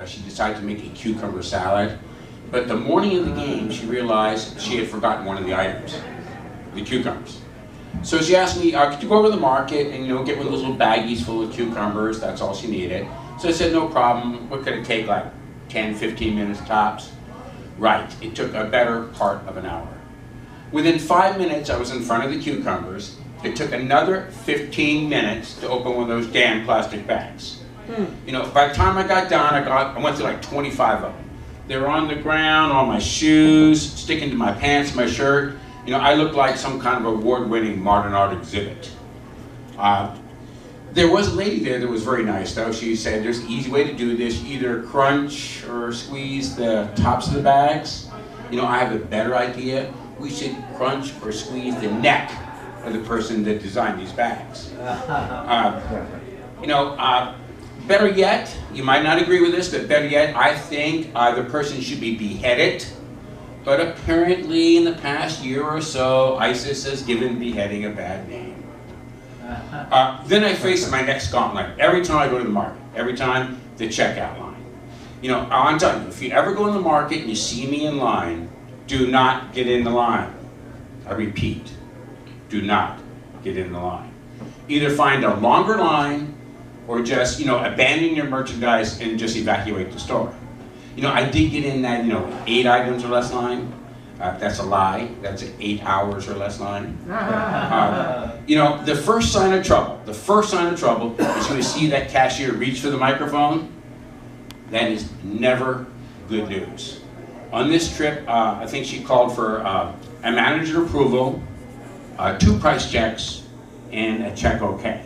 she decided to make a cucumber salad. But the morning of the game, she realized she had forgotten one of the items, the cucumbers. So she asked me, could you go over to the market and get one of those little baggies full of cucumbers? That's all she needed. So I said, no problem. What could it take, like 10, 15 minutes tops? Right, it took a better part of an hour. Within 5 minutes, I was in front of the cucumbers. It took another 15 minutes to open one of those damn plastic bags. By the time I got done, I went through like 25 of them. They were on the ground, on my shoes, sticking to my pants, my shirt. I looked like some kind of award-winning modern art exhibit. There was a lady there that was very nice, though. She said, there's an easy way to do this. Either crunch or squeeze the tops of the bags. I have a better idea. We should crunch or squeeze the neck of the person that designed these bags. Better yet, you might not agree with this, but better yet, I think the person should be beheaded. But apparently, in the past year or so, ISIS has given beheading a bad name. Then I face my next gauntlet. Every time I go to the market, every time the checkout line. I'm telling you, if you ever go in the market and you see me in line, do not get in the line. I repeat, do not get in the line. Either find a longer line or just, abandon your merchandise and just evacuate the store. I did get in that, 8 items or less line. That's a lie. That's an 8 hours or less line. The first sign of trouble is when you see that cashier reach for the microphone. That is never good news. On this trip, I think she called for a manager approval, 2 price checks, and a check okay.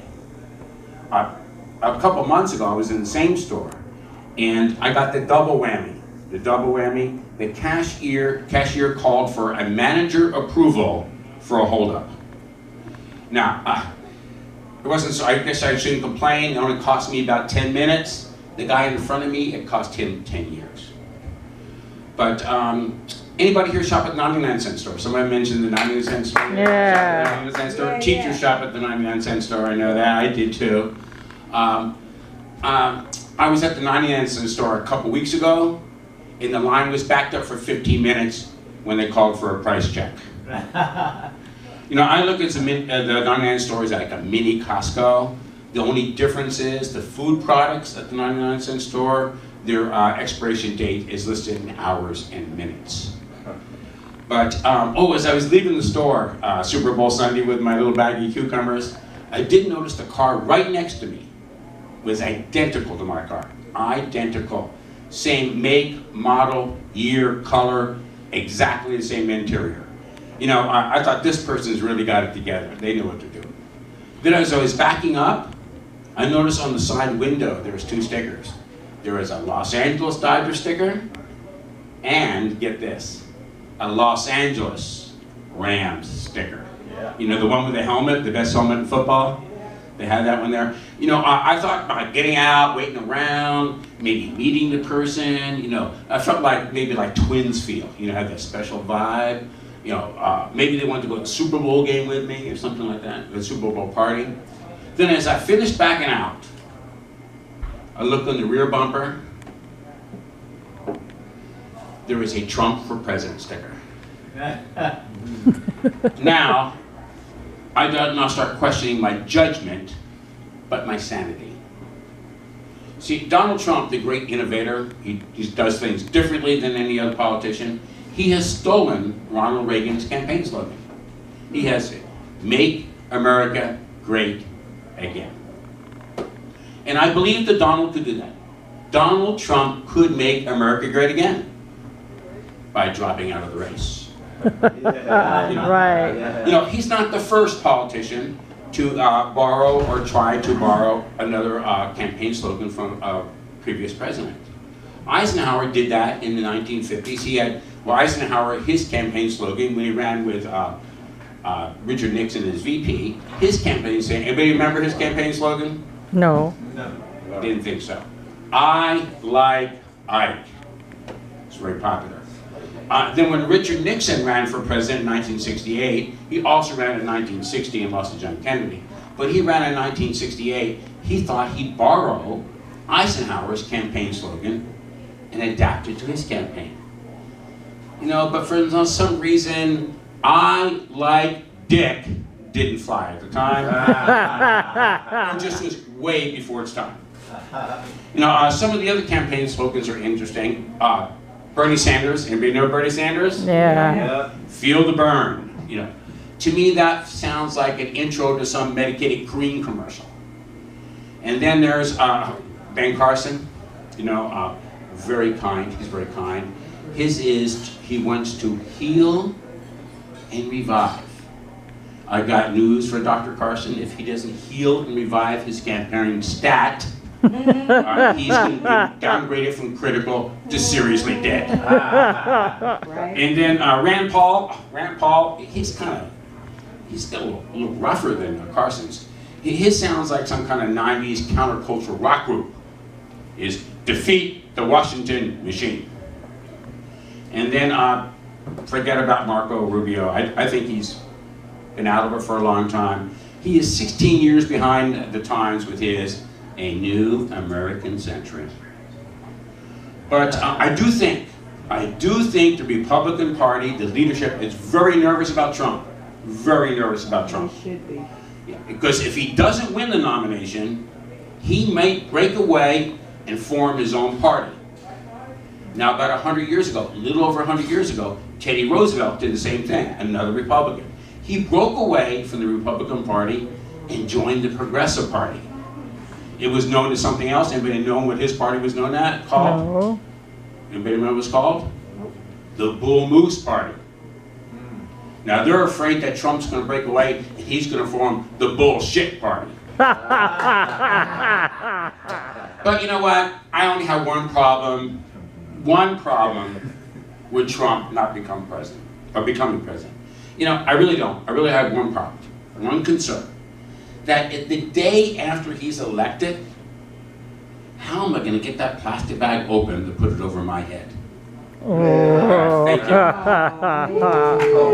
A couple months ago, I was in the same store, and I got the double whammy. The cashier called for a manager approval for a holdup. Now, it wasn't so. I guess I shouldn't complain. It only cost me about 10 minutes. The guy in front of me, it cost him 10 years. But anybody here shop at the 99-cent store? Somebody mentioned the 99-cent store. Yeah. The 99-cent store. Yeah. Teachers shop at the 99-cent store. I know that. I did too. I was at the 99-cent store a couple weeks ago, and the line was backed up for 15 minutes when they called for a price check. I look at the 99 stores like a mini Costco. The only difference is the food products at the 99-cent store, their expiration date is listed in hours and minutes. But, as I was leaving the store, Super Bowl Sunday with my little baggie of cucumbers, I did notice the car right next to me was identical to my car. Identical. Same make, model, year, color, exactly the same interior. I thought this person's really got it together. They knew what to do. Then as I was backing up, I noticed on the side window there was 2 stickers. There was a Los Angeles Dodgers sticker, and get this, a Los Angeles Rams sticker. Yeah. The one with the helmet, the best helmet in football. They had that one there. I thought about getting out, waiting around, maybe meeting the person. I felt like maybe like twins feel. Had that special vibe. Maybe they wanted to go to the Super Bowl game with me or something like that, the Super Bowl party. Then as I finished backing out, I looked on the rear bumper. There was a Trump for President sticker. Now, I did not start questioning my judgment, but my sanity. See, Donald Trump, the great innovator, he does things differently than any other politician. He has stolen Ronald Reagan's campaign slogan. He has it, "Make America Great Again." And I believe that Donald could do that. Donald Trump could make America great again by dropping out of the race. Right. He's not the first politician to borrow or try to borrow another campaign slogan from a previous president. Eisenhower did that in the 1950s. Eisenhower, his campaign slogan when he ran with Richard Nixon as VP, his campaign saying, anybody remember his campaign slogan? No. Didn't think so. I like Ike. It's very popular. Then when Richard Nixon ran for president in 1968, he also ran in 1960 and lost to John Kennedy. But he ran in 1968, he thought he'd borrow Eisenhower's campaign slogan, adapt it to his campaign. You know, but for some reason, I, like Dick, didn't fly at the time. It just was way before its time. You know, some of the other campaign slogans are interesting. Bernie Sanders, anybody know Bernie Sanders? Yeah. Feel the burn. You know, to me that sounds like an intro to some medicated green commercial. And then there's Ben Carson. You know, very kind. He's very kind. His is he wants to heal and revive. I got news for Dr. Carson. If he doesn't heal and revive his campaign stat, he's going to be downgraded from critical to seriously dead. Right. And then Rand Paul, he's a little rougher than Carson's. His sounds like some kind of 90s countercultural rock group. Is defeat the Washington machine. And then forget about Marco Rubio. I think he's been out of it for a long time. He is 16 years behind the times with his A New American Century. But I do think the Republican Party, the leadership, is very nervous about Trump. Very nervous about Trump. It should be. Yeah, because if he doesn't win the nomination, he might break away and form his own party. Now, about 100 years ago, a little over 100 years ago, Teddy Roosevelt did the same thing, another Republican. He broke away from the Republican Party and joined the Progressive Party. It was known as something else. Anybody know what his party was known as? Called? No. Anybody remember what it was called? The Bull Moose Party. Now, they're afraid that Trump's going to break away and he's going to form the Bullshit Party. But you know what? I only have one problem with Trump not becoming president, or becoming president. You know, I really don't. I really have one problem, one concern. That the day after he's elected, how am I going to get that plastic bag open to put it over my head? Oh. Thank you. Oh,